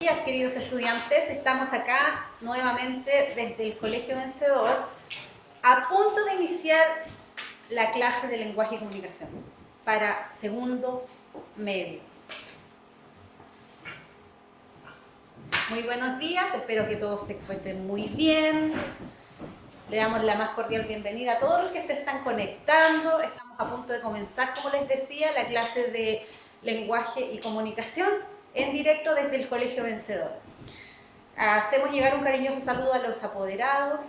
Buenos días, queridos estudiantes. Estamos acá nuevamente desde el Colegio Vencedor a punto de iniciar la clase de lenguaje y comunicación para segundo medio. Muy buenos días, espero que todos se encuentren muy bien. Le damos la más cordial bienvenida a todos los que se están conectando. Estamos a punto de comenzar, como les decía, la clase de lenguaje y comunicación en directo desde el Colegio Vencedor. Hacemos llegar un cariñoso saludo a los apoderados,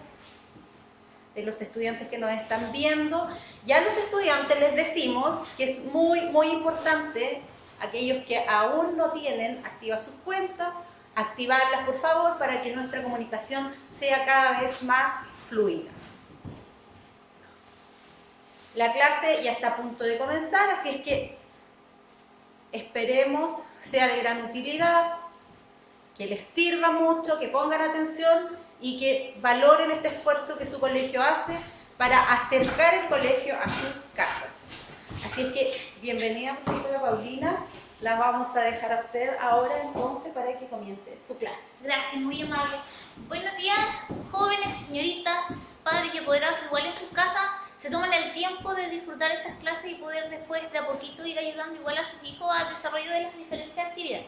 de los estudiantes que nos están viendo. Ya a los estudiantes les decimos que es muy importante, aquellos que aún no tienen activas sus cuentas, activarlas por favor para que nuestra comunicación sea cada vez más fluida. La clase ya está a punto de comenzar, así es que esperemos sea de gran utilidad, que les sirva mucho, que pongan atención y que valoren este esfuerzo que su colegio hace para acercar el colegio a sus casas. Así es que, bienvenida, profesora Paulina. La vamos a dejar a usted ahora entonces para que comience su clase. Gracias, muy amable. Buenos días, jóvenes, señoritas, padres y apoderados que igual en sus casas se toman el tiempo de disfrutar estas clases y poder después de a poquito ir ayudando igual a sus hijos al desarrollo de las diferentes actividades.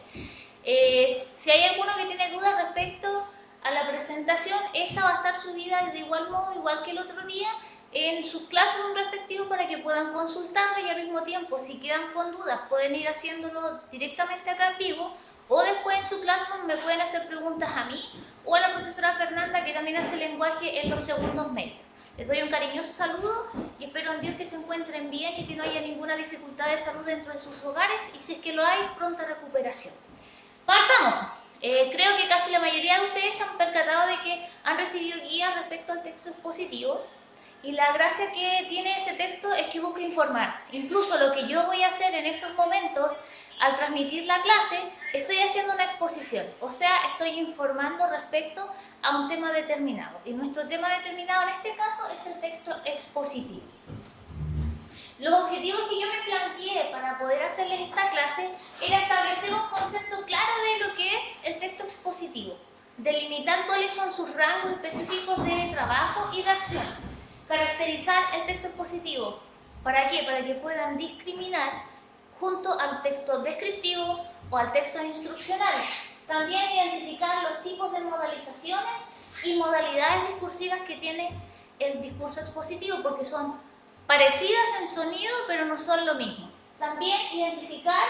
Si hay alguno que tiene dudas respecto a la presentación, esta va a estar subida de igual modo, igual que el otro día, en sus classroom respectivos para que puedan consultarlo y al mismo tiempo, si quedan con dudas, pueden ir haciéndolo directamente acá en vivo o después en su classroom me pueden hacer preguntas a mí o a la profesora Fernanda, que también hace lenguaje en los segundos medios. Les doy un cariñoso saludo y espero en Dios que se encuentren bien y que no haya ninguna dificultad de salud dentro de sus hogares y si es que lo hay, pronta recuperación. Partamos. Creo que casi la mayoría de ustedes se han percatado de que han recibido guías respecto al texto expositivo y la gracia que tiene ese texto es que busca informar. Incluso lo que yo voy a hacer en estos momentos al transmitir la clase, estoy haciendo una exposición, o sea, estoy informando respecto a un tema determinado y nuestro tema determinado en este caso es el texto expositivo. Los objetivos que yo me planteé para poder hacerles esta clase era establecer un concepto claro de lo que es el texto expositivo, delimitar cuáles son sus rangos específicos de trabajo y de acción, caracterizar el texto expositivo. ¿Para qué? Para que puedan discriminar junto al texto descriptivo o al texto instruccional. También identificar los tipos de modalizaciones y modalidades discursivas que tiene el discurso expositivo, porque son parecidas en sonido, pero no son lo mismo. También identificar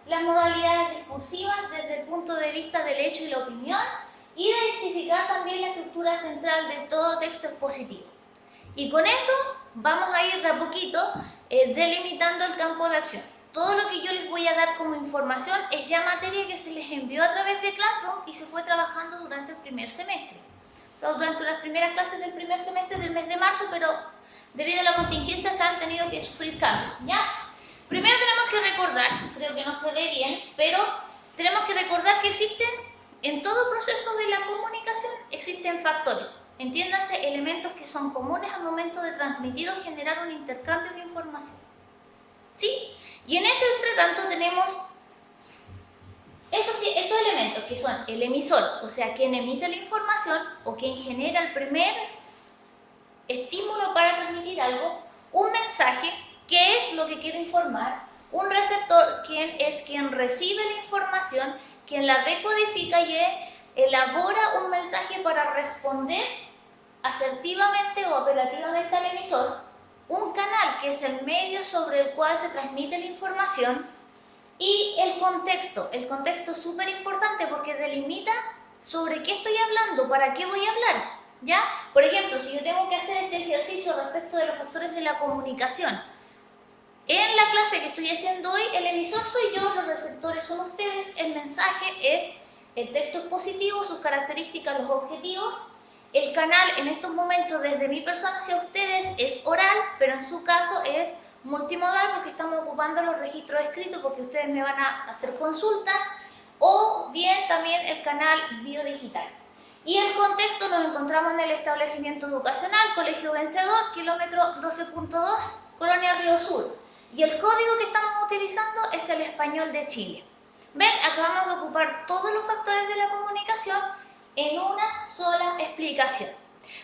las modalidades discursivas desde el punto de vista del hecho y la opinión, y identificar también la estructura central de todo texto expositivo. Y con eso vamos a ir de a poquito delimitando el campo de acción. Todo lo que yo les voy a dar como información es ya materia que se les envió a través de Classroom y se fue trabajando durante el primer semestre. O sea, durante las primeras clases del primer semestre del mes de marzo, pero debido a la contingencia se han tenido que sufrir cambios, ¿ya? Primero tenemos que recordar, creo que no se ve bien, pero tenemos que recordar que existen, en todo proceso de la comunicación, existen factores. Entiéndase, elementos que son comunes al momento de transmitir o generar un intercambio de información. ¿Sí? Y en ese entretanto tenemos estos elementos que son el emisor, o sea, quien emite la información o quien genera el primer estímulo para transmitir algo, un mensaje, que es lo que quiero informar, un receptor, quien recibe la información, quien la decodifica y elabora un mensaje para responder asertivamente o apelativamente al emisor, un canal, que es el medio sobre el cual se transmite la información, y el contexto es súper importante porque delimita sobre qué estoy hablando, para qué voy a hablar, ¿ya? Por ejemplo, si yo tengo que hacer este ejercicio respecto de los factores de la comunicación, en la clase que estoy haciendo hoy, el emisor soy yo, los receptores son ustedes, el mensaje es el texto expositivo, sus características, los objetivos. El canal en estos momentos desde mi persona hacia ustedes es oral, pero en su caso es multimodal porque estamos ocupando los registros escritos porque ustedes me van a hacer consultas, o bien también el canal biodigital. Y el contexto nos encontramos en el establecimiento educacional, Colegio Vencedor, kilómetro 12.2, Colonia Río Sur. Y el código que estamos utilizando es el español de Chile. Ven, acabamos de ocupar todos los factores de la comunicación en una sola explicación.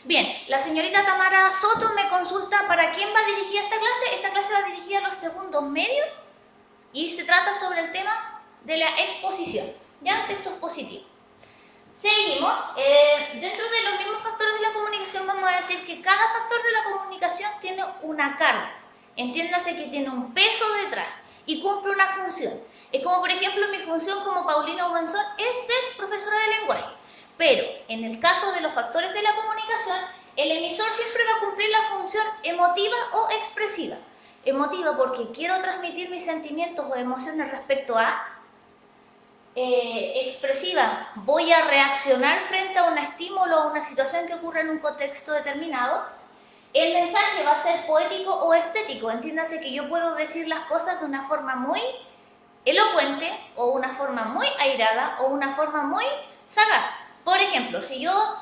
Bien, la señorita Tamara Soto me consulta para quién va dirigida esta clase. Esta clase va dirigida a los segundos medios y se trata sobre el tema de la exposición, ¿ya? Texto expositivo. Seguimos. Dentro de los mismos factores de la comunicación vamos a decir que cada factor de la comunicación tiene una carga. Entiéndase que tiene un peso detrás y cumple una función. Es como, por ejemplo, mi función como Paulina Ubenzón es ser profesora de lenguaje. Pero en el caso de los factores de la comunicación, el emisor siempre va a cumplir la función emotiva o expresiva. Emotiva porque quiero transmitir mis sentimientos o emociones respecto a. Expresiva, voy a reaccionar frente a un estímulo o una situación que ocurre en un contexto determinado. El mensaje va a ser poético o estético. Entiéndase que yo puedo decir las cosas de una forma muy elocuente o una forma muy airada o una forma muy sagaz. Por ejemplo, si yo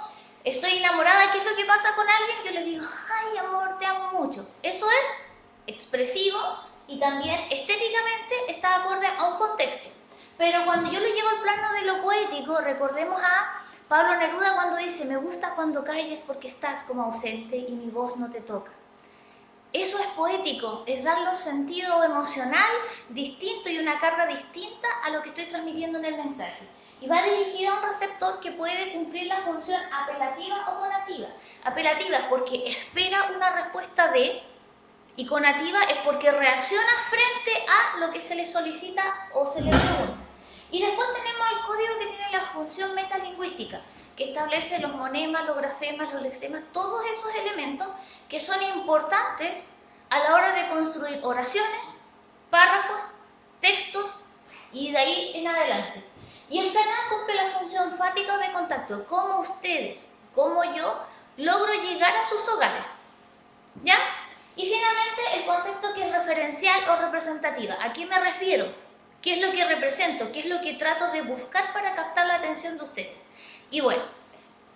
estoy enamorada, ¿qué es lo que pasa con alguien? Yo le digo, ay amor, te amo mucho. Eso es expresivo y también estéticamente está acorde a un contexto. Pero cuando yo lo llevo al plano de lo poético, recordemos a Pablo Neruda cuando dice, me gusta cuando calles porque estás como ausente y mi voz no te toca. Eso es poético, es darle un sentido emocional distinto y una carga distinta a lo que estoy transmitiendo en el mensaje. Y va dirigida a un receptor que puede cumplir la función apelativa o conativa. Apelativa es porque espera una respuesta de, y conativa es porque reacciona frente a lo que se le solicita o se le pregunta. Y después tenemos el código que tiene la función metalingüística, que establece los monemas, los grafemas, los lexemas, todos esos elementos que son importantes a la hora de construir oraciones, párrafos, textos y de ahí en adelante. Y el canal cumple la función fática de contacto, como ustedes, como yo, logro llegar a sus hogares. ¿Ya? Y finalmente el contexto que es referencial o representativa. ¿A qué me refiero? ¿Qué es lo que represento? ¿Qué es lo que trato de buscar para captar la atención de ustedes? Y bueno,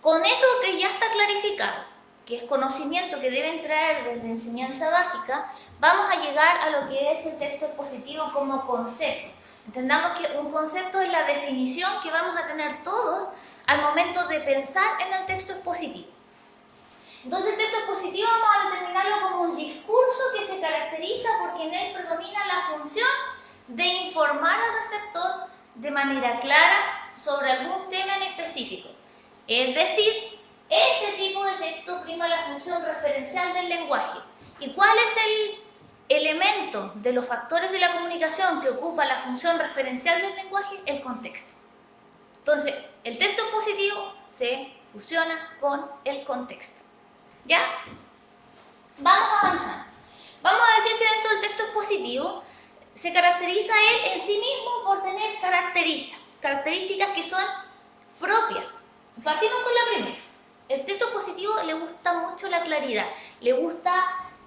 con eso que ya está clarificado, que es conocimiento que deben traer desde enseñanza básica, vamos a llegar a lo que es el texto expositivo como concepto. Entendamos que un concepto es la definición que vamos a tener todos al momento de pensar en el texto expositivo. Entonces el texto expositivo vamos a determinarlo como un discurso que se caracteriza porque en él predomina la función de informar al receptor de manera clara sobre algún tema en específico. Es decir, este tipo de texto prima la función referencial del lenguaje. ¿Y cuál es el elemento de los factores de la comunicación que ocupa la función referencial del lenguaje? El contexto. Entonces, el texto expositivo se fusiona con el contexto. ¿Ya? Vamos a avanzar. Vamos a decir que dentro del texto expositivo se caracteriza él en sí mismo por tener características que son propias. Partimos con la primera. El texto expositivo le gusta mucho la claridad, le gusta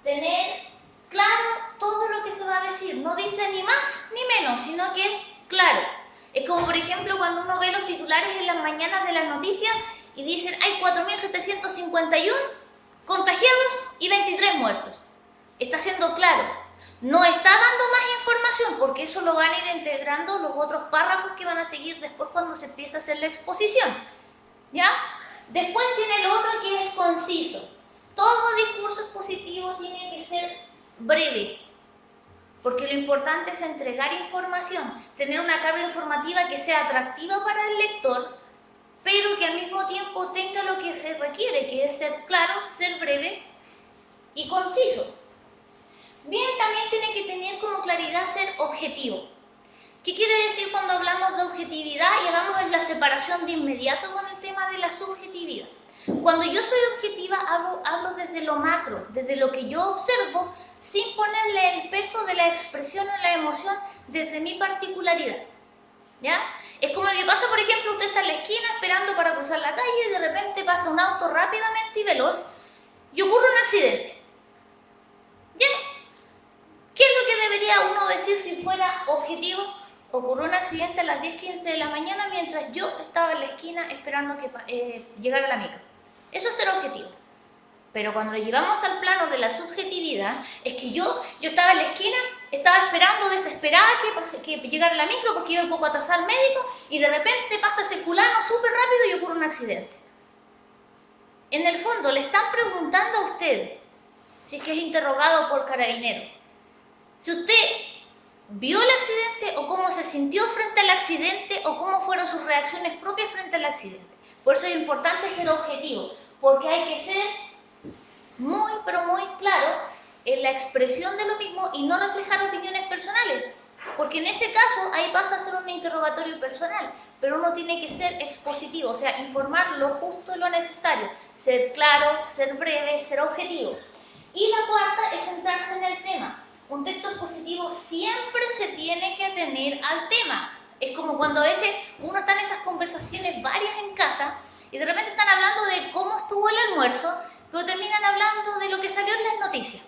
tener claro todo lo que se va a decir. No dice ni más ni menos, sino que es claro. Es como, por ejemplo, cuando uno ve los titulares en las mañanas de las noticias y dicen hay 4.751 contagiados y 23 muertos. Está siendo claro. No está dando más información porque eso lo van a ir integrando los otros párrafos que van a seguir después cuando se empiece a hacer la exposición. ¿Ya? Después tiene lo otro que es conciso. Todo discurso expositivo tiene que ser breve, porque lo importante es entregar información, tener una carga informativa que sea atractiva para el lector, pero que al mismo tiempo tenga lo que se requiere, que es ser claro, ser breve y conciso. Bien, también tiene que tener como claridad ser objetivo. ¿Qué quiere decir cuando hablamos de objetividad y hagamos la separación de inmediato con el tema de la subjetividad? Cuando yo soy objetiva, hablo desde lo macro, desde lo que yo observo, sin ponerle el peso de la expresión o la emoción desde mi particularidad. ¿Ya? Es como lo que pasa, por ejemplo, usted está en la esquina esperando para cruzar la calle y de repente pasa un auto rápidamente y veloz y ocurre un accidente. ¿Ya? ¿Qué es lo que debería uno decir si fuera objetivo? Ocurrió un accidente a las 10:15 de la mañana mientras yo estaba en la esquina esperando que llegara la micro. Eso es ser objetivo. Pero cuando lo llevamos al plano de la subjetividad, es que yo estaba en la esquina estaba esperando desesperada que llegara la micro porque iba un poco atrasada al médico y de repente pasa ese fulano súper rápido y ocurre un accidente. En el fondo le están preguntando a usted, si es que es interrogado por carabineros, si usted vio el accidente o cómo se sintió frente al accidente o cómo fueron sus reacciones propias frente al accidente. Por eso es importante ser objetivo, porque hay que ser muy, pero muy claro en la expresión de lo mismo y no reflejar opiniones personales, porque en ese caso ahí pasa a ser un interrogatorio personal, pero uno tiene que ser expositivo, o sea, informar lo justo y lo necesario, ser claro, ser breve, ser objetivo. Y la cuarta es centrarse en el tema. Un texto expositivo siempre se tiene que atener al tema. Es como cuando a veces uno está en esas conversaciones varias en casa y de repente están hablando de cómo estuvo el almuerzo, pero terminan hablando de lo que salió en las noticias.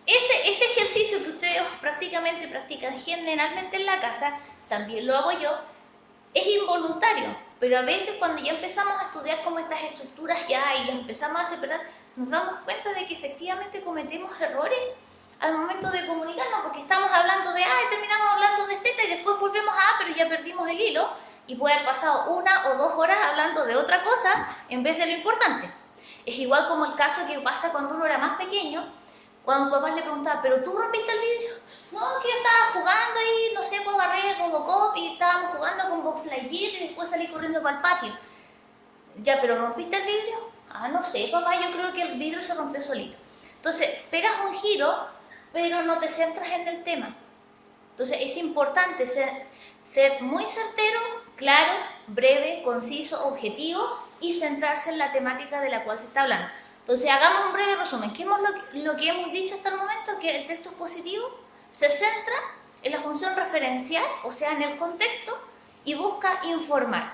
Ese ejercicio que ustedes prácticamente practican generalmente en la casa, también lo hago yo, es involuntario, pero a veces cuando ya empezamos a estudiar como estas estructuras ya y las empezamos a separar, nos damos cuenta de que efectivamente cometemos errores al momento de comunicarnos, porque estamos hablando de A y terminamos hablando de Z y después volvemos a A, pero ya perdimos el hilo y puede haber pasado 1 o 2 horas hablando de otra cosa en vez de lo importante. Es igual como el caso que pasa cuando uno era más pequeño, cuando papá le preguntaba, ¿pero tú rompiste el vidrio? No, que yo estaba jugando ahí, no sé, pues agarré el Robocop y estábamos jugando con Buzz Lightyear y después salí corriendo para el patio. Ya, ¿pero rompiste el vidrio? Ah, no sé, papá, yo creo que el vidrio se rompió solito. Entonces, pegas un giro, pero no te centras en el tema. Entonces, es importante ser muy certero, claro, breve, conciso, objetivo y centrarse en la temática de la cual se está hablando. Entonces, hagamos un breve resumen. ¿Qué lo que hemos dicho hasta el momento? Que el texto expositivo se centra en la función referencial, o sea, en el contexto, y busca informar.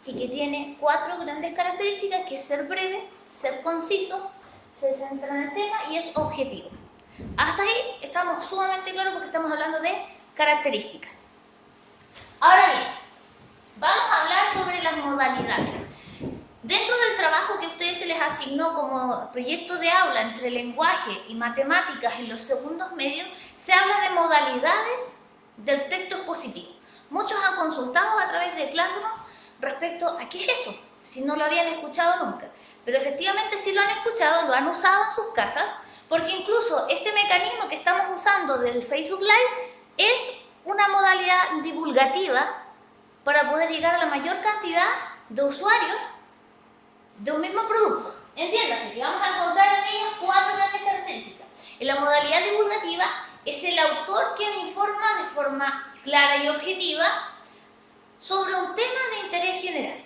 Y que tiene 4 grandes características, que es ser breve, ser conciso, se centra en el tema y es objetivo. Hasta ahí estamos sumamente claros porque estamos hablando de características. Ahora bien, vamos a hablar sobre las modalidades. Dentro del trabajo que a ustedes se les asignó como proyecto de aula entre lenguaje y matemáticas en los segundos medios, se habla de modalidades del texto expositivo. Muchos han consultado a través de Classroom respecto a qué es eso, si no lo habían escuchado nunca. Pero efectivamente sí lo han escuchado, lo han usado en sus casas, porque incluso este mecanismo que estamos usando del Facebook Live es una modalidad divulgativa para poder llegar a la mayor cantidad de usuarios de un mismo producto. Entiéndase que vamos a encontrar en ellas 4 grandes características. En la modalidad divulgativa es el autor quien informa de forma clara y objetiva sobre un tema de interés general.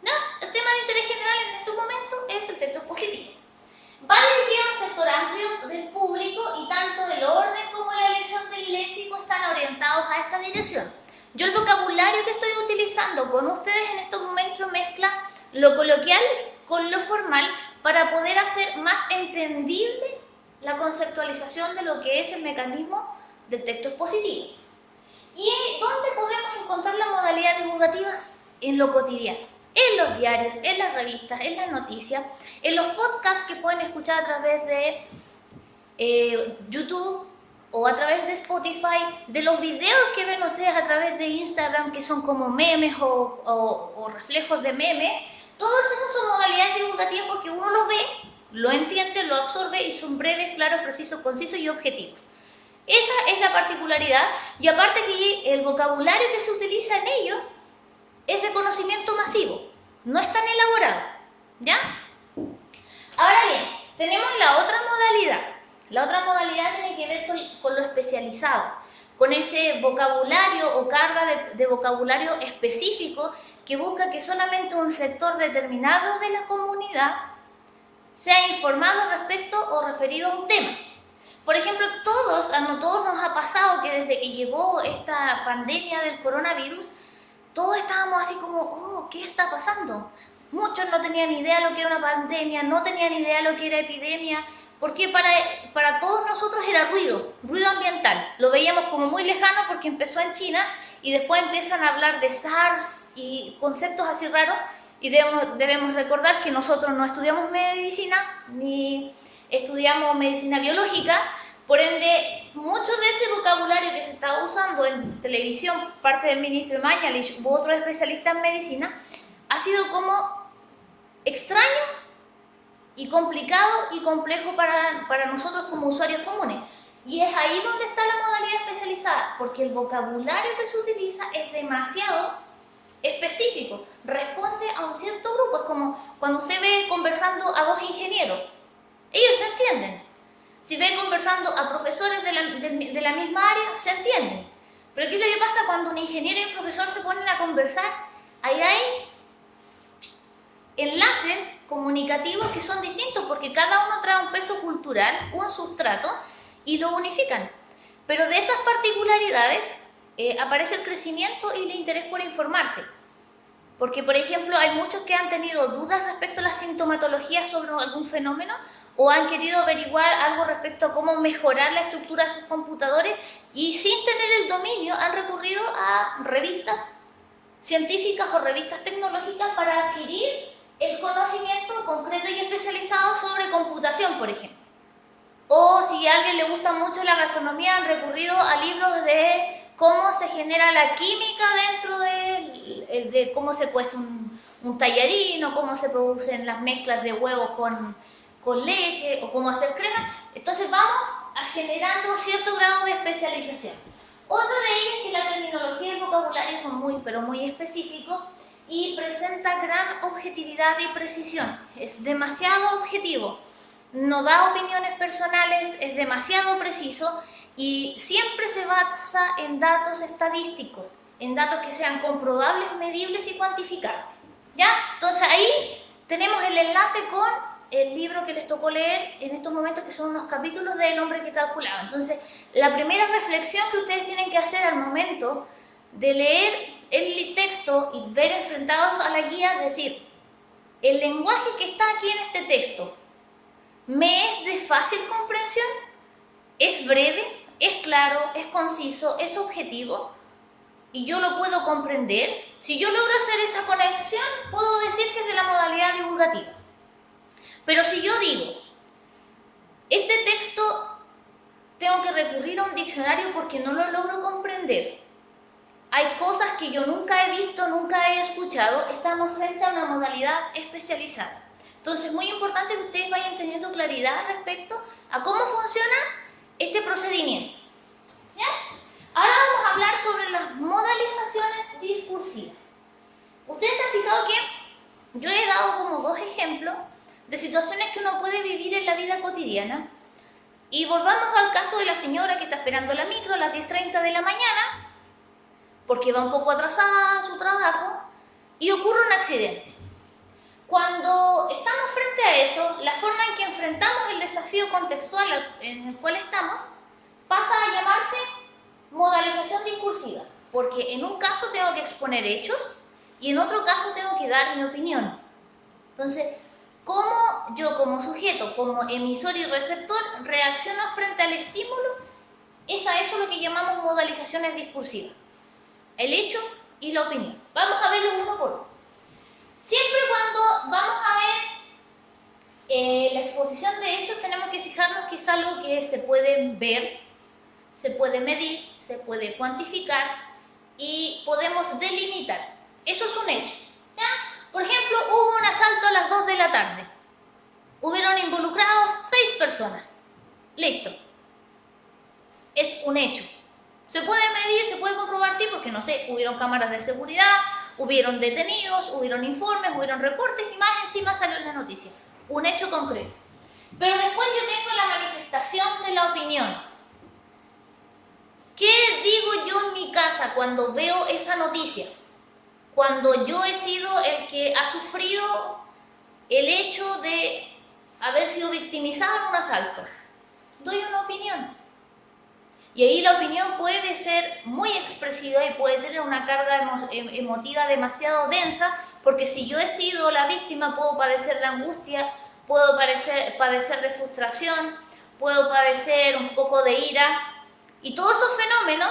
¿No? El tema de interés general en estos momentos es el texto expositivo. Va dirigido a un sector amplio del público y tanto el orden como la elección del léxico están orientados a esa dirección. Yo el vocabulario que estoy utilizando con ustedes en estos momentos mezcla lo coloquial con lo formal para poder hacer más entendible la conceptualización de lo que es el mecanismo del texto expositivo. ¿Y dónde podemos encontrar la modalidad divulgativa? En lo cotidiano, en los diarios, en las revistas, en las noticias, en los podcasts que pueden escuchar a través de YouTube o a través de Spotify, de los videos que ven ustedes a través de Instagram que son como memes o reflejos de memes. Todas esas son modalidades divulgativas porque uno lo ve, lo entiende, lo absorbe y son breves, claros, precisos, concisos y objetivos. Esa es la particularidad y aparte que el vocabulario que se utiliza en ellos es de conocimiento masivo, no es tan elaborado, ¿ya? Ahora bien, tenemos la otra modalidad. La otra modalidad tiene que ver con lo especializado, con ese vocabulario o carga de vocabulario específico que busca que solamente un sector determinado de la comunidad sea informado respecto o referido a un tema. Por ejemplo, a todos nos ha pasado que desde que llegó esta pandemia del coronavirus, todos estábamos así como, oh, ¿qué está pasando? Muchos no tenían idea de lo que era una pandemia, no tenían idea de lo que era epidemia, porque para todos nosotros era ruido ambiental. Lo veíamos como muy lejano porque empezó en China y después empiezan a hablar de SARS y conceptos así raros y debemos recordar que nosotros no estudiamos medicina ni estudiamos medicina biológica, Por ende, mucho de ese vocabulario que se está usando en televisión, parte del ministro Mañalich u otros especialistas en medicina, ha sido como extraño y complicado y complejo para nosotros como usuarios comunes. Y es ahí donde está la modalidad especializada, porque el vocabulario que se utiliza es demasiado específico, responde a un cierto grupo. Es como cuando usted ve conversando a dos ingenieros, ellos se entienden. Si ve conversando a profesores de la misma área, se entienden. Pero ¿qué es lo que pasa cuando un ingeniero y un profesor se ponen a conversar? Ahí hay enlaces comunicativos que son distintos porque cada uno trae un peso cultural, un sustrato y lo unifican. Pero de esas particularidades aparece el crecimiento y el interés por informarse. Porque, por ejemplo, hay muchos que han tenido dudas respecto a la sintomatología sobre algún fenómeno o han querido averiguar algo respecto a cómo mejorar la estructura de sus computadores y sin tener el dominio han recurrido a revistas científicas o revistas tecnológicas para adquirir el conocimiento concreto y especializado sobre computación, por ejemplo. O si a alguien le gusta mucho la gastronomía, han recurrido a libros de cómo se genera la química dentro de cómo se cuece un tallarín o cómo se producen las mezclas de huevos con leche o cómo hacer crema. Entonces vamos generando cierto grado de especialización. Otra de ellas es que la terminología y el vocabulario son muy, pero muy específicos y presenta gran objetividad y precisión. Es demasiado objetivo, no da opiniones personales, es demasiado preciso y siempre se basa en datos estadísticos, en datos que sean comprobables, medibles y cuantificables. ¿Ya? Entonces ahí tenemos el enlace con el libro que les tocó leer en estos momentos, que son unos capítulos del hombre que calculaba. Entonces, la primera reflexión que ustedes tienen que hacer al momento de leer el texto y ver enfrentados a la guía, es decir, el lenguaje que está aquí en este texto, ¿me es de fácil comprensión? ¿Es breve? ¿Es claro? ¿Es conciso? ¿Es objetivo? ¿Y yo lo puedo comprender? Si yo logro hacer esa conexión, puedo decir que es de la modalidad divulgativa. Pero si yo digo, este texto tengo que recurrir a un diccionario porque no lo logro comprender, hay cosas que yo nunca he visto, nunca he escuchado, estamos frente a una modalidad especializada. Entonces es muy importante que ustedes vayan teniendo claridad respecto a cómo funciona este procedimiento. ¿Ya? Ahora vamos a hablar sobre las modalizaciones discursivas. Ustedes se han fijado que yo he dado como dos ejemplos de situaciones que uno puede vivir en la vida cotidiana. Y volvamos al caso de la señora que está esperando la micro a las 10:30 de la mañana porque va un poco atrasada a su trabajo y ocurre un accidente. Cuando estamos frente a eso, la forma en que enfrentamos el desafío contextual en el cual estamos pasa a llamarse modalización discursiva, porque en un caso tengo que exponer hechos y en otro caso tengo que dar mi opinión. Entonces, ¿cómo yo como sujeto, como emisor y receptor, reacciono frente al estímulo? Es a eso lo que llamamos modalizaciones discursivas. El hecho y la opinión. Vamos a verlo uno por uno. Siempre cuando vamos a ver la exposición de hechos tenemos que fijarnos que es algo que se puede ver, se puede medir, se puede cuantificar y podemos delimitar. Eso es un hecho. ¿Ya? Por ejemplo, hubo un asalto a las 2 de la tarde. Hubieron involucrados 6 personas. Listo. Es un hecho. ¿Se puede medir? ¿Se puede comprobar? Sí, porque no sé, hubieron cámaras de seguridad, hubieron detenidos, hubieron informes, hubieron reportes y más encima salió en la noticia. Un hecho concreto. Pero después yo tengo la manifestación de la opinión. ¿Qué digo yo en mi casa cuando veo esa noticia? Cuando yo he sido el que ha sufrido el hecho de haber sido victimizado en un asalto. Doy una opinión. Y ahí la opinión puede ser muy expresiva y puede tener una carga emotiva demasiado densa, porque si yo he sido la víctima puedo padecer de angustia, puedo padecer de frustración, puedo padecer un poco de ira, y todos esos fenómenos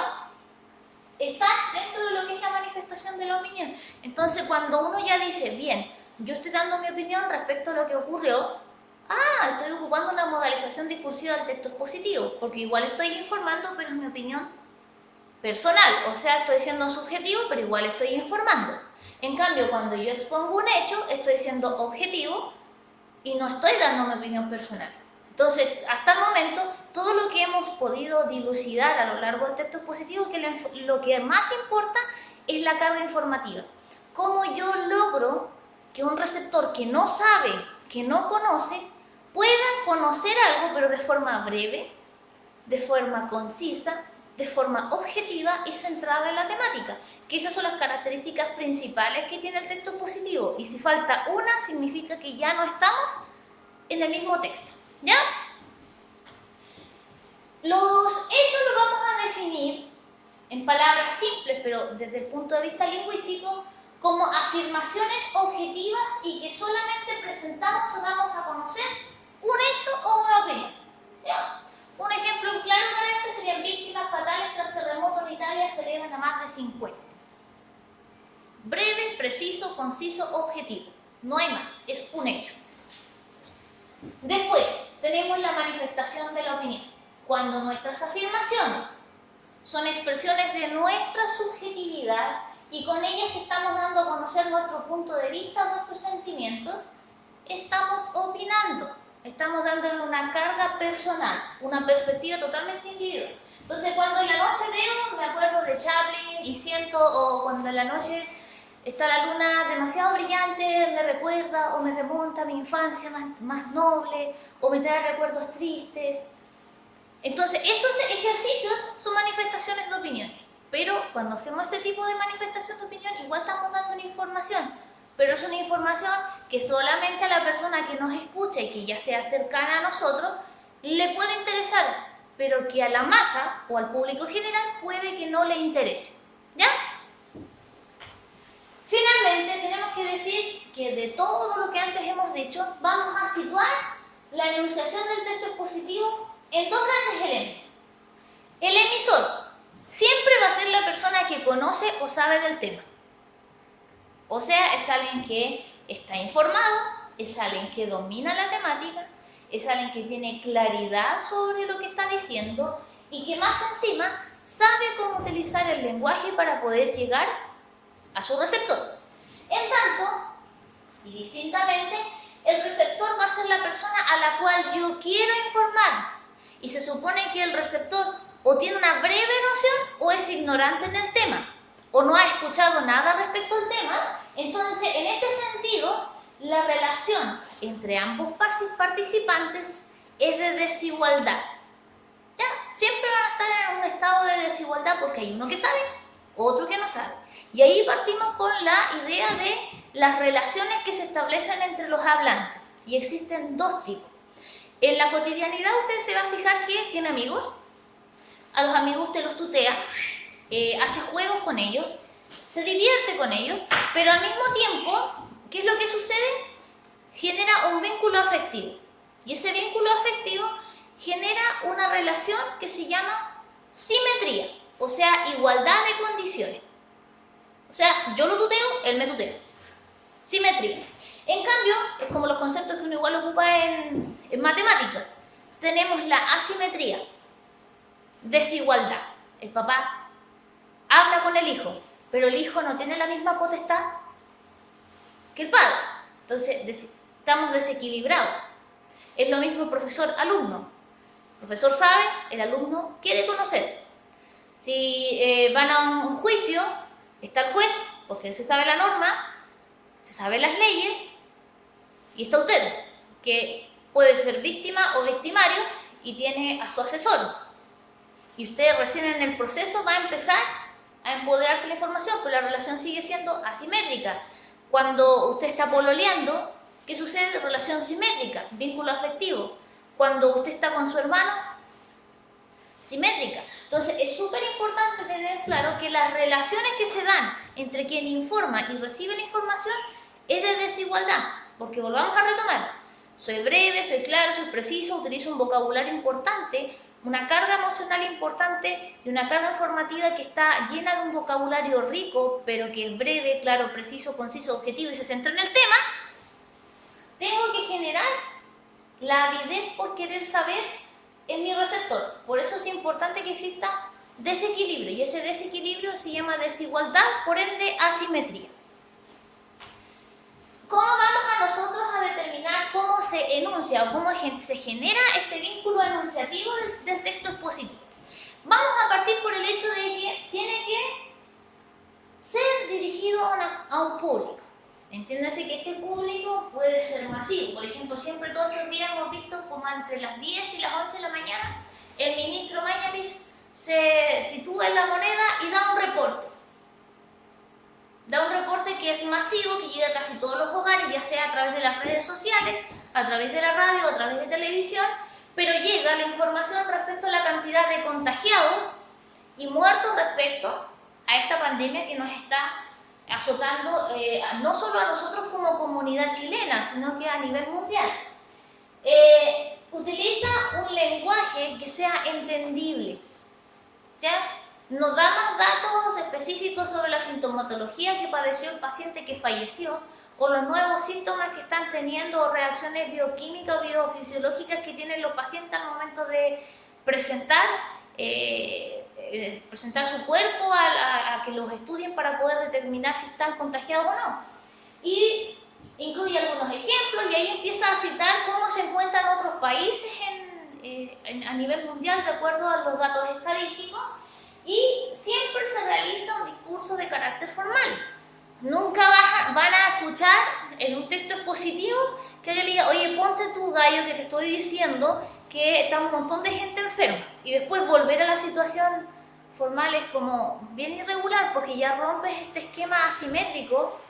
están dentro de lo que es la manifestación de la opinión. Entonces cuando uno ya dice, bien, yo estoy dando mi opinión respecto a lo que ocurrió, estoy ocupando una modalización discursiva del texto expositivo, porque igual estoy informando, pero es mi opinión personal, o sea, estoy siendo subjetivo, pero igual estoy informando. En cambio, cuando yo expongo un hecho, estoy siendo objetivo y no estoy dando mi opinión personal. Entonces, hasta el momento, todo lo que hemos podido dilucidar a lo largo del texto expositivo, que lo que más importa es la carga informativa. Cómo yo logro que un receptor que no sabe, que no conoce, pueda conocer algo, pero de forma breve, de forma concisa, de forma objetiva y centrada en la temática, que esas son las características principales que tiene el texto expositivo, y si falta una significa que ya no estamos en el mismo texto, ¿ya? Los hechos los vamos a definir en palabras simples, pero desde el punto de vista lingüístico, como afirmaciones objetivas y que solamente presentamos o damos a conocer un hecho o una opinión, ¿ya? Un ejemplo claro para esto serían víctimas fatales tras terremoto en Italia, se elevan a más de 50. Breve, preciso, conciso, objetivo. No hay más, es un hecho. Después, tenemos la manifestación de la opinión. Cuando nuestras afirmaciones son expresiones de nuestra subjetividad y con ellas estamos dando a conocer nuestro punto de vista, nuestros sentimientos, estamos opinando. Estamos dándole una carga personal, una perspectiva totalmente individual. Entonces, cuando en la noche veo, me acuerdo de Chaplin y siento, o cuando en la noche está la luna demasiado brillante, me recuerda o me remonta a mi infancia más noble, o me trae recuerdos tristes. Entonces, esos ejercicios son manifestaciones de opinión. Pero cuando hacemos ese tipo de manifestación de opinión, igual estamos dando una información. Pero es una información que solamente a la persona que nos escucha y que ya sea cercana a nosotros, le puede interesar, pero que a la masa o al público general puede que no le interese. ¿Ya? Finalmente, tenemos que decir que de todo lo que antes hemos dicho, vamos a situar la enunciación del texto expositivo en dos grandes elementos. El emisor siempre va a ser la persona que conoce o sabe del tema. O sea, es alguien que está informado, es alguien que domina la temática, es alguien que tiene claridad sobre lo que está diciendo y que más encima sabe cómo utilizar el lenguaje para poder llegar a su receptor. En tanto, y distintamente, el receptor va a ser la persona a la cual yo quiero informar. Y se supone que el receptor o tiene una breve noción o es ignorante en el tema, o no ha escuchado nada respecto al tema. Entonces, en este sentido, la relación entre ambos participantes es de desigualdad. ¿Ya? Siempre van a estar en un estado de desigualdad porque hay uno que sabe, otro que no sabe. Y ahí partimos con la idea de las relaciones que se establecen entre los hablantes. Y existen dos tipos. En la cotidianidad usted se va a fijar que tiene amigos. A los amigos usted los tutea, hace juegos con ellos, se divierte con ellos, pero al mismo tiempo, ¿qué es lo que sucede? Genera un vínculo afectivo. Y ese vínculo afectivo genera una relación que se llama simetría, o sea, igualdad de condiciones. O sea, yo lo tuteo, él me tutea. Simetría. En cambio, es como los conceptos que uno igual ocupa en matemáticas. Tenemos la asimetría, desigualdad. El papá habla con el hijo, pero el hijo no tiene la misma potestad que el padre. Entonces, estamos desequilibrados. Es lo mismo profesor-alumno. El profesor sabe, el alumno quiere conocer. Si van a un juicio, está el juez, porque se sabe la norma, se saben las leyes, y está usted, que puede ser víctima o victimario y tiene a su asesor. Y usted recién en el proceso va a empezar a empoderarse de la información, pero la relación sigue siendo asimétrica. Cuando usted está pololeando, ¿qué sucede? Relación simétrica, vínculo afectivo. Cuando usted está con su hermano, simétrica. Entonces es súper importante tener claro que las relaciones que se dan entre quien informa y recibe la información es de desigualdad, porque volvamos a retomar, soy breve, soy claro, soy preciso, utilizo un vocabulario importante, una carga emocional importante y una carga informativa que está llena de un vocabulario rico, pero que es breve, claro, preciso, conciso, objetivo y se centra en el tema. Tengo que generar la avidez por querer saber en mi receptor. Por eso es importante que exista desequilibrio, y ese desequilibrio se llama desigualdad, por ende asimetría. ¿Cómo vamos a nosotros a determinar cómo se enuncia o cómo se genera este vínculo enunciativo del texto expositivo? Vamos a partir por el hecho de que tiene que ser dirigido a un público. Entiéndase que este público puede ser masivo. Por ejemplo, siempre todos estos días hemos visto como entre las 10 y las 11 de la mañana el ministro Mañalich se sitúa en La Moneda y da un reporte. Da un reporte que es masivo, que llega a casi todos los hogares, ya sea a través de las redes sociales, a través de la radio, a través de televisión, pero llega la información respecto a la cantidad de contagiados y muertos respecto a esta pandemia que nos está azotando no solo a nosotros como comunidad chilena, sino que a nivel mundial. Utiliza un lenguaje que sea entendible, ¿ya? Nos da más datos específicos sobre la sintomatología que padeció el paciente que falleció, o los nuevos síntomas que están teniendo, o reacciones bioquímicas o biofisiológicas que tienen los pacientes al momento de presentar su cuerpo a que los estudien para poder determinar si están contagiados o no. Y incluye algunos ejemplos, y ahí empieza a citar cómo se encuentran otros países a nivel mundial de acuerdo a los datos estadísticos, y siempre se realiza un discurso de carácter formal. Nunca van a escuchar en un texto expositivo que alguien le diga, oye, ponte tu gallo que te estoy diciendo que está un montón de gente enferma, y después volver a la situación formal es como bien irregular, porque ya rompes este esquema asimétrico,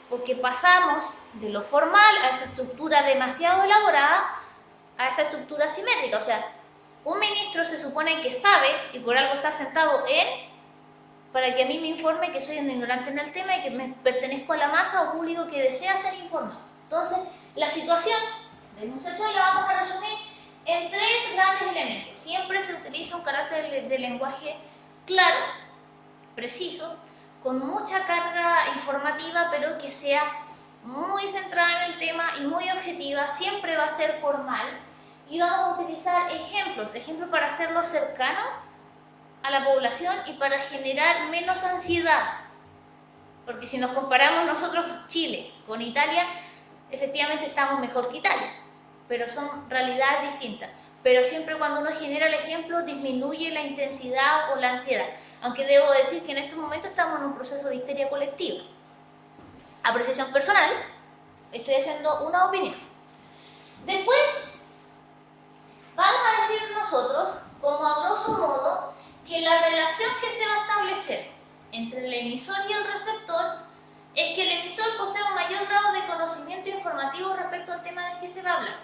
porque pasamos de lo formal a esa estructura demasiado elaborada a esa estructura asimétrica. O sea, un ministro se supone que sabe, y por algo está sentado para que a mí me informe que soy un ignorante en el tema y que me pertenezco a la masa o público que desea ser informado. Entonces, la situación de enunciación la vamos a resumir en 3 grandes elementos. Siempre se utiliza un carácter de lenguaje claro, preciso, con mucha carga informativa, pero que sea muy centrada en el tema y muy objetiva. Siempre va a ser formal, y vamos a utilizar ejemplos para hacerlo cercano a la población y para generar menos ansiedad, porque si nos comparamos nosotros, Chile, con Italia, efectivamente estamos mejor que Italia, pero son realidades distintas. Pero siempre cuando uno genera el ejemplo disminuye la intensidad o la ansiedad, aunque debo decir que en estos momentos estamos en un proceso de histeria colectiva. Apreciación personal, estoy haciendo una opinión. Después vamos a decir nosotros, como a grosso modo, que la relación que se va a establecer entre el emisor y el receptor es que el emisor posee un mayor grado de conocimiento informativo respecto al tema del que se va a hablar,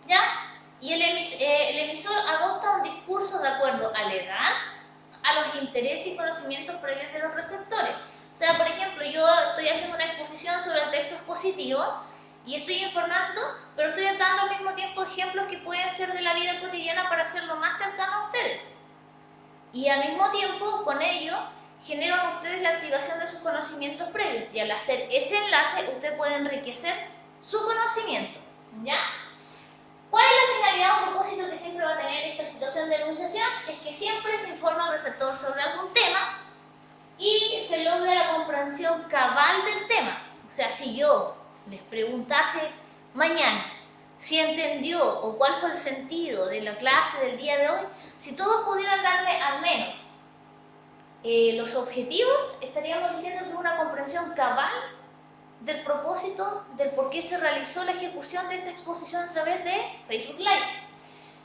¿ya? Y el emisor adopta un discurso de acuerdo a la edad, a los intereses y conocimientos previos de los receptores. O sea, por ejemplo, yo estoy haciendo una exposición sobre el texto expositivo y estoy informando, pero estoy dando al mismo tiempo ejemplos que pueden ser de la vida cotidiana para hacerlo más cercano a ustedes. Y al mismo tiempo, con ello, generan ustedes la activación de sus conocimientos previos. Y al hacer ese enlace, usted puede enriquecer su conocimiento, ¿ya? ¿Cuál es la finalidad o propósito que siempre va a tener esta situación de enunciación? Es que siempre se informa al receptor sobre algún tema y se logra la comprensión cabal del tema. O sea, si yo les preguntase mañana si entendió o cuál fue el sentido de la clase del día de hoy, si todos pudieran darme al menos los objetivos, estaríamos diciendo que es una comprensión cabal del propósito, del por qué se realizó la ejecución de esta exposición a través de Facebook Live.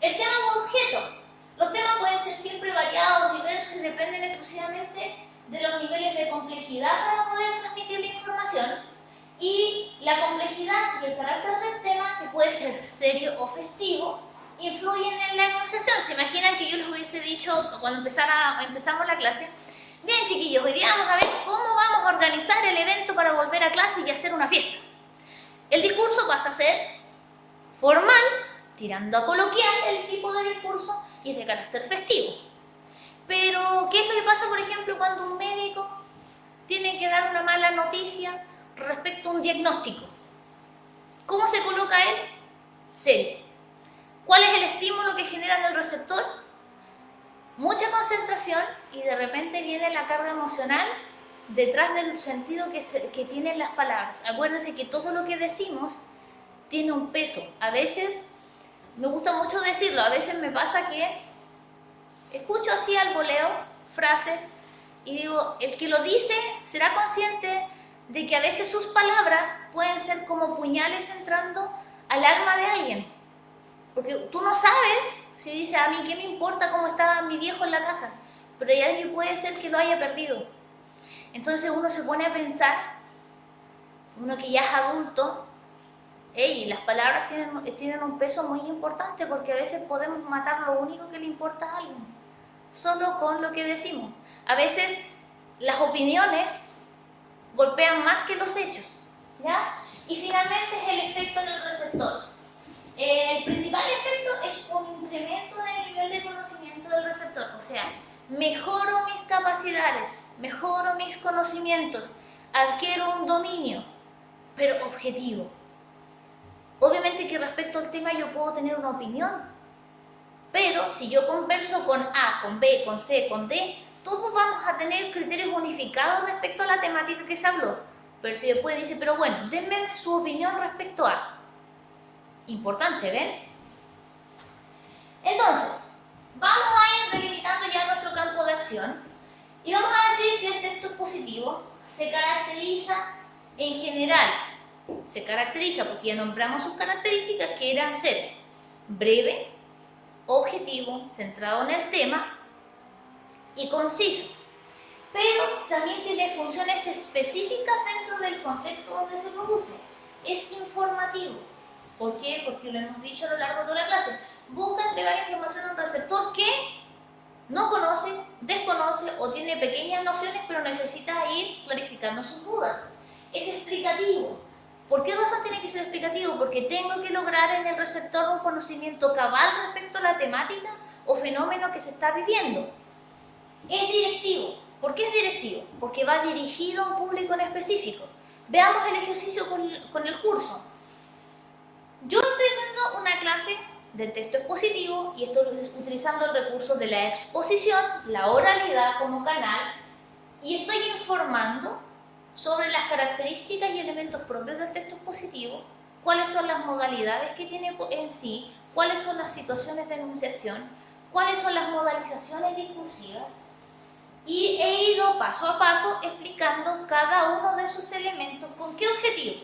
El tema como objeto. Los temas pueden ser siempre variados, diversos, y dependen exclusivamente de los niveles de complejidad para poder transmitir la información. Y la complejidad y el carácter del tema, que puede ser serio o festivo, influyen en la enunciación. ¿Se imaginan que yo les hubiese dicho cuando empezamos la clase? Bien, chiquillos, hoy día vamos a ver cómo vamos a organizar el evento para volver a clase y hacer una fiesta. El discurso pasa a ser formal, tirando a coloquial el tipo de discurso, y es de carácter festivo. Pero, ¿qué es lo que pasa, por ejemplo, cuando un médico tiene que dar una mala noticia respecto a un diagnóstico? ¿Cómo se coloca él? serio. ¿Cuál es el estímulo que genera en el receptor? Mucha concentración y de repente viene la carga emocional detrás del sentido que tienen las palabras. Acuérdense que todo lo que decimos tiene un peso. A veces, me gusta mucho decirlo, a veces me pasa que escucho así al voleo frases y digo, el que lo dice será consciente de que a veces sus palabras pueden ser como puñales entrando al alma de alguien. Porque tú no sabes si dice, a mí qué me importa cómo está mi viejo en la casa, pero hay alguien que puede ser que lo haya perdido. Entonces uno se pone a pensar, uno que ya es adulto, las palabras tienen un peso muy importante porque a veces podemos matar lo único que le importa a alguien, solo con lo que decimos. A veces las opiniones golpean más que los hechos, ¿ya? Y finalmente es el efecto en el receptor. El principal efecto es un incremento en el nivel de conocimiento del receptor, o sea, mejoro mis capacidades, mejoro mis conocimientos, adquiero un dominio, pero objetivo. Obviamente que respecto al tema yo puedo tener una opinión, pero si yo converso con A, con B, con C, con D, todos vamos a tener criterios unificados respecto a la temática que se habló. Pero si después dice, pero bueno, denme su opinión respecto a... Importante, ¿ven? Entonces, vamos a ir delimitando ya nuestro campo de acción y vamos a decir que el texto expositivo se caracteriza en general, porque ya nombramos sus características que eran ser breve, objetivo, centrado en el tema y conciso, pero también tiene funciones específicas dentro del contexto donde se produce. Es informativo. ¿Por qué? Porque lo hemos dicho a lo largo de toda la clase. Busca entregar información a un receptor que no conoce, desconoce o tiene pequeñas nociones, pero necesita ir clarificando sus dudas. Es explicativo. ¿Por qué razón tiene que ser explicativo? Porque tengo que lograr en el receptor un conocimiento cabal respecto a la temática o fenómeno que se está viviendo. Es directivo. ¿Por qué es directivo? Porque va dirigido a un público en específico. Veamos el ejercicio con el curso. Yo estoy haciendo una clase del texto expositivo y estoy utilizando el recurso de la exposición, la oralidad como canal, y estoy informando sobre las características y elementos propios del texto expositivo, cuáles son las modalidades que tiene en sí, cuáles son las situaciones de enunciación, cuáles son las modalizaciones discursivas, y he ido paso a paso explicando cada uno de sus elementos. ¿Con qué objetivo?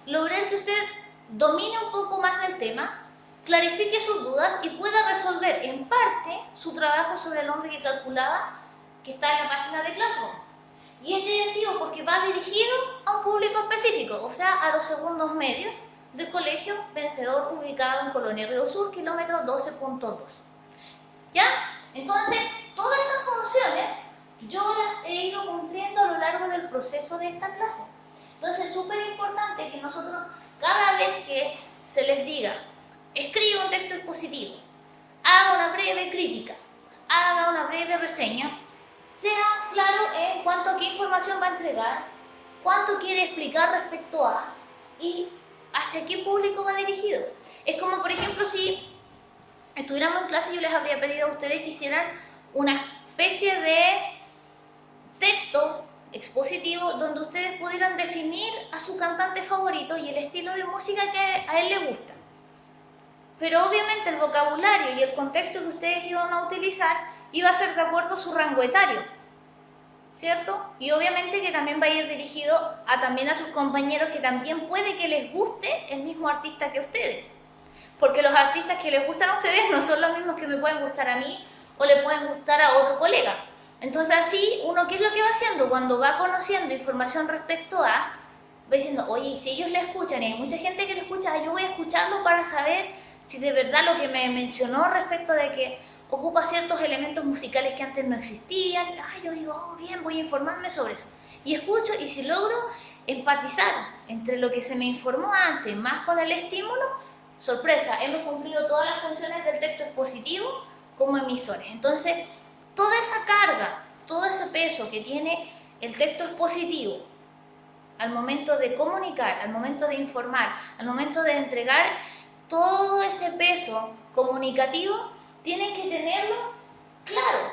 Lograr que usted domine un poco más del tema, clarifique sus dudas y pueda resolver en parte su trabajo sobre el hombre que calculaba que está en la página de Classroom. Y es directivo porque va dirigido a un público específico, o sea, a los segundos medios del colegio Vencedor, ubicado en Colonia Río Sur, kilómetro 12.2. ¿Ya? Entonces, todas esas funciones yo las he ido cumpliendo a lo largo del proceso de esta clase. Entonces, es súper importante que nosotros, cada vez que se les diga, escriba un texto expositivo, haga una breve crítica, haga una breve reseña, sea claro en cuanto a qué información va a entregar, cuánto quiere explicar respecto a y hacia qué público va dirigido. Es como, por ejemplo, si estuviéramos en clase, yo les habría pedido a ustedes que hicieran una especie de texto expositivo donde ustedes pudieran definir a su cantante favorito y el estilo de música que a él le gusta. Pero obviamente el vocabulario y el contexto que ustedes iban a utilizar iba a ser de acuerdo a su rango etario, ¿cierto? Y obviamente que también va a ir dirigido también a sus compañeros que también puede que les guste el mismo artista que ustedes. Porque los artistas que les gustan a ustedes no son los mismos que me pueden gustar a mí o le pueden gustar a otro colega. Entonces así, uno, ¿qué es lo que va haciendo? Cuando va conociendo información respecto a, va diciendo, oye, si ellos le escuchan y hay mucha gente que le escucha, yo voy a escucharlo para saber si de verdad lo que me mencionó respecto de que ocupa ciertos elementos musicales que antes no existían, yo digo, oh, bien, voy a informarme sobre eso. Y escucho y si logro empatizar entre lo que se me informó antes más con el estímulo, sorpresa, hemos cumplido todas las funciones del texto expositivo como emisores. Entonces, toda esa carga, todo ese peso que tiene el texto expositivo al momento de comunicar, al momento de informar, al momento de entregar todo ese peso comunicativo tienen que tenerlo claro,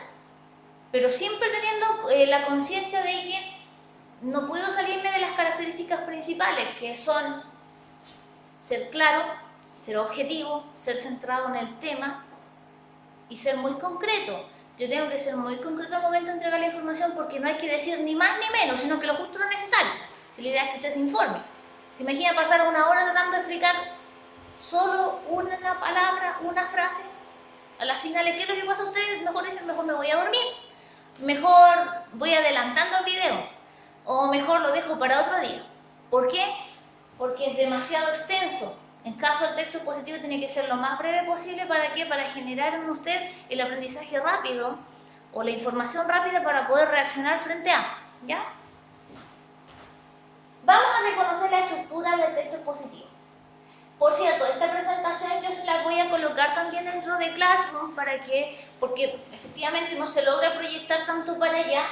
pero siempre teniendo la conciencia de que no puedo salirme de las características principales, que son ser claro, ser objetivo, ser centrado en el tema y ser muy concreto. Yo tengo que ser muy concreto al momento de entregar la información porque no hay que decir ni más ni menos, sino que lo justo lo necesario. Si la idea es que usted se informe. ¿Se imagina pasar una hora tratando de explicar solo una palabra, una frase? A las finales, ¿qué es lo que pasa a ustedes? Mejor dicen, mejor me voy a dormir, mejor voy adelantando el video, o mejor lo dejo para otro día. ¿Por qué? Porque es demasiado extenso. En caso del texto expositivo tiene que ser lo más breve posible. ¿Para qué? Para generar en usted el aprendizaje rápido o la información rápida para poder reaccionar frente a, ¿ya? Vamos a reconocer la estructura del texto expositivo. Por cierto, esta presentación yo se la voy a colocar también dentro de Classroom porque efectivamente no se logra proyectar tanto para allá,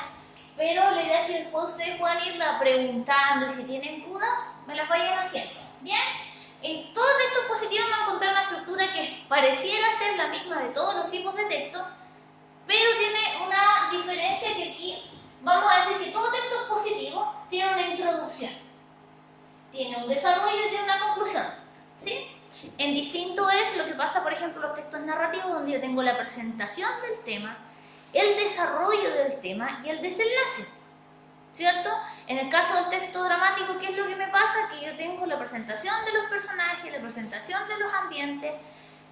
pero la idea es que después ustedes puedan irla preguntando y si tienen dudas, me las vayan haciendo. Bien, en todo texto expositivo me encontré una estructura que pareciera ser la misma de todos los tipos de texto, pero tiene una diferencia que aquí vamos a decir que todo texto expositivo tiene una introducción, tiene un desarrollo y tiene una conclusión. ¿Sí? En distinto es lo que pasa, por ejemplo, en los textos narrativos, donde yo tengo la presentación del tema, el desarrollo del tema y el desenlace, ¿cierto? En el caso del texto dramático, ¿qué es lo que me pasa? Que yo tengo la presentación de los personajes, la presentación de los ambientes,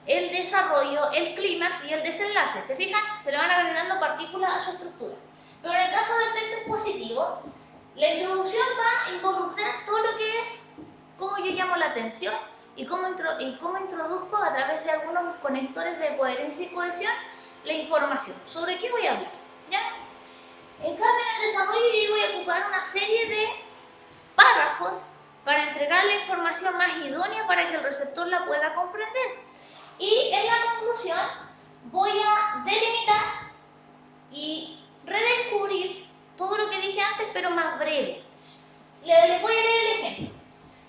el desarrollo, el clímax y el desenlace. ¿Se fijan? Se le van agregando partículas a su estructura. Pero en el caso del texto expositivo, la introducción va a involucrar todo lo que es cómo yo llamo la atención y cómo introduzco a través de algunos conectores de coherencia y cohesión la información. ¿Sobre qué voy a hablar? ¿Ya? En cambio, en el desarrollo yo voy a ocupar una serie de párrafos para entregar la información más idónea para que el receptor la pueda comprender. Y en la conclusión voy a delimitar y redescubrir todo lo que dije antes, pero más breve. Les voy a leer el ejemplo.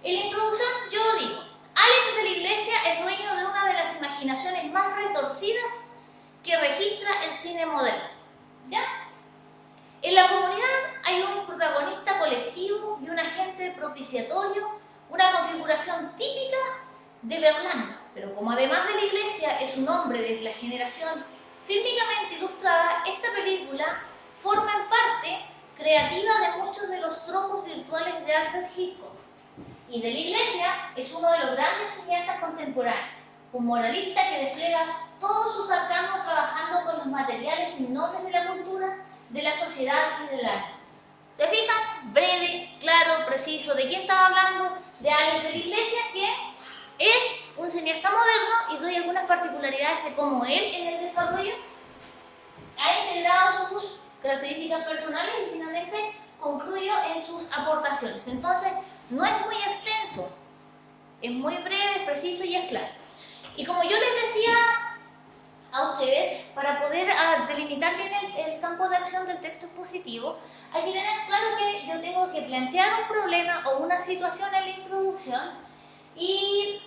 En la introducción yo digo, Alex de la Iglesia es dueño de una de las imaginaciones más retorcidas que registra el cine moderno. ¿Ya? En la comunidad hay un protagonista colectivo y un agente propiciatorio, una configuración típica de Berlanga, pero como además de la Iglesia es un hombre de la generación fílmicamente ilustrada, esta película forma en parte creativa de muchos de los tropos virtuales de Alfred Hitchcock. Y de la Iglesia es uno de los grandes cineastas contemporáneos, un moralista que despliega todos sus sarcasmos trabajando con los materiales innobles de la cultura, de la sociedad y del arte. ¿Se fijan? Breve, claro, preciso. ¿De quién estaba hablando? De Alex de la Iglesia, que es un cineasta moderno, y doy algunas particularidades de cómo él en el desarrollo ha integrado sus características personales y finalmente concluyo en sus aportaciones. Entonces, no es muy extenso, es muy breve, es preciso y es claro. Y como yo les decía a ustedes, para poder delimitar bien el campo de acción del texto expositivo, hay que tener claro que yo tengo que plantear un problema o una situación en la introducción y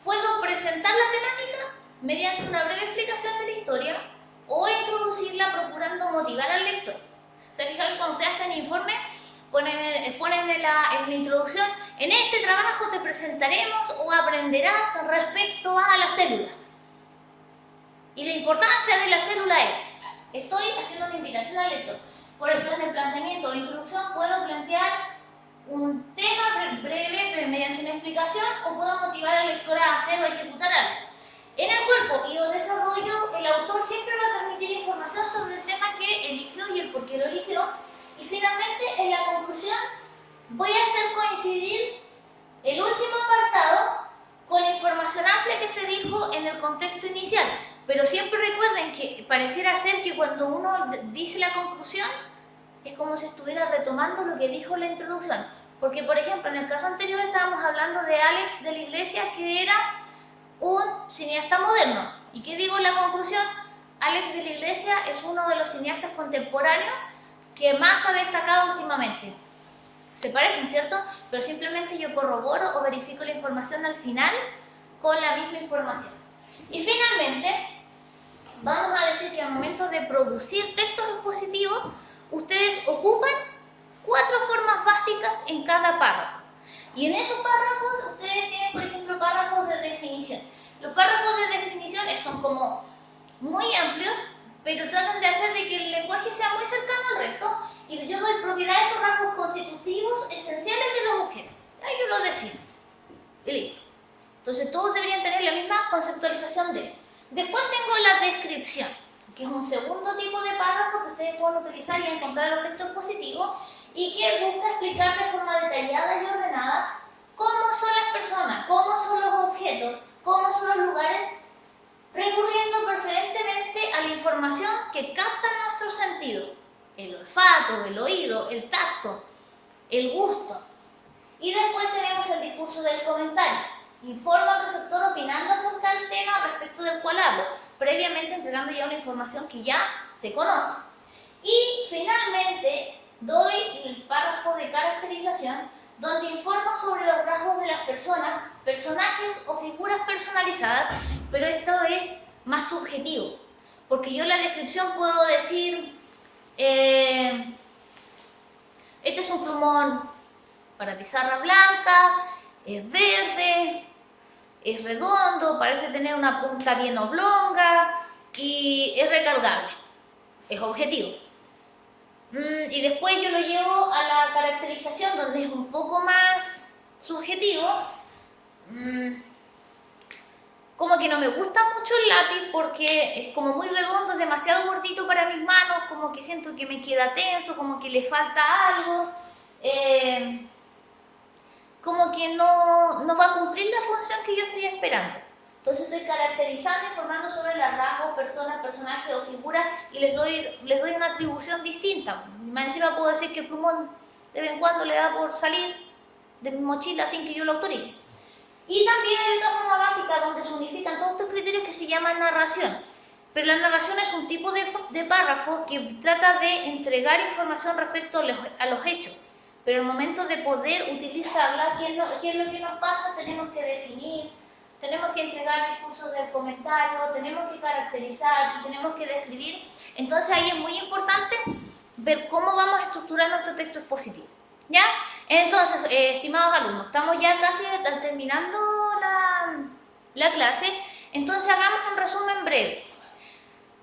puedo presentar la temática mediante una breve explicación de la historia o introducirla procurando motivar al lector. ¿Se fijan que cuando ustedes hacen informe ponen en la introducción, en este trabajo te presentaremos o aprenderás respecto a la célula? Y la importancia de la célula es, estoy haciendo una invitación al lector. Por eso en el planteamiento o introducción puedo plantear un tema breve, pero mediante una explicación, o puedo motivar al lector a hacer o ejecutar algo. En el cuerpo y o desarrollo, el autor siempre va a transmitir información sobre el tema que eligió y el por qué lo eligió. Y finalmente, en la conclusión, voy a hacer coincidir el último apartado con la información amplia que se dijo en el contexto inicial. Pero siempre recuerden que pareciera ser que cuando uno dice la conclusión, es como si estuviera retomando lo que dijo la introducción. Porque, por ejemplo, en el caso anterior estábamos hablando de Alex de la Iglesia, que era un cineasta moderno. ¿Y qué digo en la conclusión? Alex de la Iglesia es uno de los cineastas contemporáneos que más ha destacado últimamente. Se parecen, ¿cierto? Pero simplemente yo corroboro o verifico la información al final con la misma información. Y finalmente, vamos a decir que al momento de producir textos expositivos, ustedes ocupan 4 formas básicas en cada párrafo. Y en esos párrafos ustedes tienen, por ejemplo, párrafos de definición. Los párrafos de definiciones son como muy amplios, pero tratan de hacer de que el lenguaje sea muy cercano al resto, y yo doy propiedades o rasgos constitutivos esenciales de los objetos. Ahí yo lo defino. Y listo. Entonces todos deberían tener la misma conceptualización de él. Después tengo la descripción, que es un segundo tipo de párrafo que ustedes pueden utilizar y encontrar en los textos expositivos, y que busca explicar de forma detallada y ordenada cómo son las personas, cómo son los objetos, cómo son los lugares, recurriendo preferentemente a la información que capta nuestros sentidos: el olfato, el oído, el tacto, el gusto. Y después tenemos el discurso del comentario. Informa al receptor opinando acerca del tema respecto del cual hablo, previamente entregando ya una información que ya se conoce. Y finalmente doy el párrafo de caracterización, donde informo sobre los rasgos de las personas, personajes o figuras personalizadas, pero esto es más subjetivo, porque yo en la descripción puedo decir, este es un plumón para pizarra blanca, es verde, es redondo, parece tener una punta bien oblonga y es recargable, es objetivo. Y después yo lo llevo a la caracterización, donde es un poco más subjetivo. Como que no me gusta mucho el lápiz porque es como muy redondo, es demasiado gordito para mis manos, como que siento que me queda tenso, como que le falta algo, como que no va a cumplir la función que yo estoy esperando. Entonces estoy caracterizando, informando sobre los rasgos, personas, personajes o figuras, y les doy una atribución distinta. Más encima puedo decir que el plumón de vez en cuando le da por salir de mi mochila sin que yo lo autorice. Y también hay otra forma básica donde se unifican todos estos criterios, que se llama narración. Pero la narración es un tipo de párrafo que trata de entregar información respecto a los hechos. Pero al momento de poder utilizarla, ¿qué es lo que nos pasa? Tenemos que definir, tenemos que entregar discursos del comentario, tenemos que caracterizar y tenemos que describir. Entonces ahí es muy importante ver cómo vamos a estructurar nuestro texto expositivo. ¿Ya? Entonces, estimados alumnos, estamos ya casi terminando la clase, entonces hagamos un resumen breve.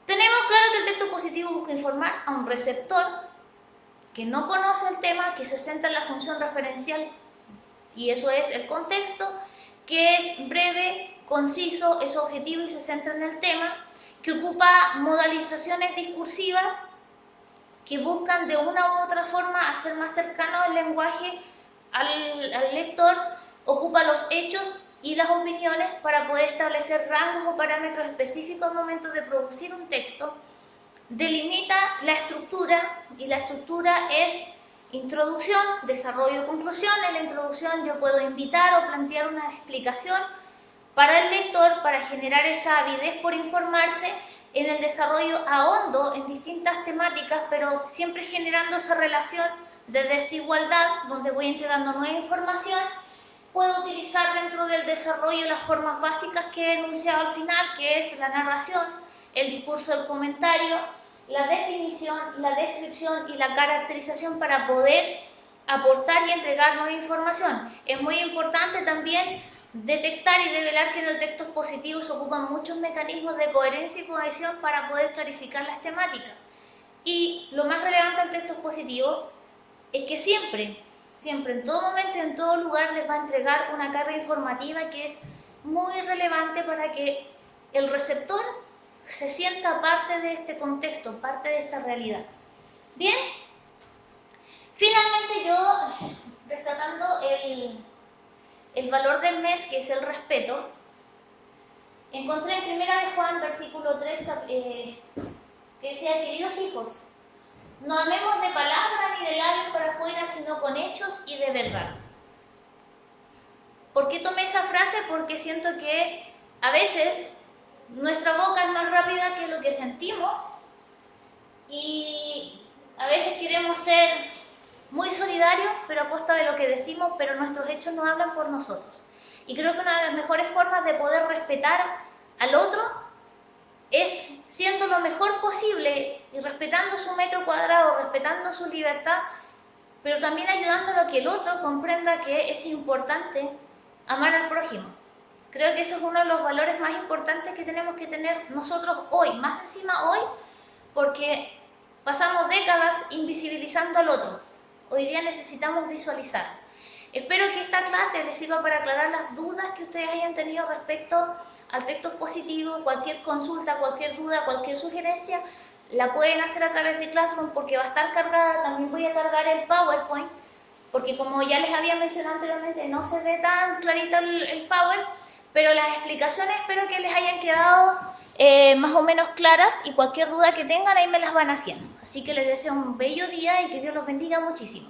Tenemos claro que el texto expositivo busca informar a un receptor que no conoce el tema, que se centra en la función referencial, y eso es el contexto, que es breve, conciso, es objetivo y se centra en el tema, que ocupa modalizaciones discursivas que buscan de una u otra forma hacer más cercano el lenguaje al lector, ocupa los hechos y las opiniones para poder establecer rangos o parámetros específicos al momento de producir un texto, delimita la estructura, y la estructura es introducción, desarrollo, conclusión. En la introducción yo puedo invitar o plantear una explicación para el lector para generar esa avidez por informarse. En el desarrollo ahondo en distintas temáticas, pero siempre generando esa relación de desigualdad, donde voy entregando nueva información. Puedo utilizar dentro del desarrollo las formas básicas que he enunciado al final, que es la narración, el discurso del comentario, la definición, la descripción y la caracterización para poder aportar y entregar nueva información. Es muy importante también detectar y revelar que en el texto expositivo se ocupan muchos mecanismos de coherencia y cohesión para poder clarificar las temáticas. Y lo más relevante del texto expositivo es que siempre, en todo momento, en todo lugar, les va a entregar una carga informativa que es muy relevante para que el receptor se sienta parte de este contexto, parte de esta realidad. Bien, finalmente yo, rescatando el valor del mes, que es el respeto, encontré en 1 de Juan, versículo 3, que decía: queridos hijos, no amemos de palabra ni de labios para afuera, sino con hechos y de verdad. ¿Por qué tomé esa frase? Porque siento que a veces nuestra boca es más rápida que lo que sentimos, y a veces queremos ser muy solidarios, pero a costa de lo que decimos, pero nuestros hechos no hablan por nosotros. Y creo que una de las mejores formas de poder respetar al otro es siendo lo mejor posible y respetando su metro cuadrado, respetando su libertad, pero también ayudándolo a que el otro comprenda que es importante amar al prójimo. Creo que eso es uno de los valores más importantes que tenemos que tener nosotros hoy, más encima hoy, porque pasamos décadas invisibilizando al otro. Hoy día necesitamos visualizar. Espero que esta clase les sirva para aclarar las dudas que ustedes hayan tenido respecto al texto expositivo. Cualquier consulta, cualquier duda, cualquier sugerencia, la pueden hacer a través de Classroom porque va a estar cargada. También voy a cargar el PowerPoint, porque como ya les había mencionado anteriormente, no se ve tan clarito el Power, pero las explicaciones espero que les hayan quedado más o menos claras, y cualquier duda que tengan ahí me las van haciendo. Así que les deseo un bello día y que Dios los bendiga muchísimo.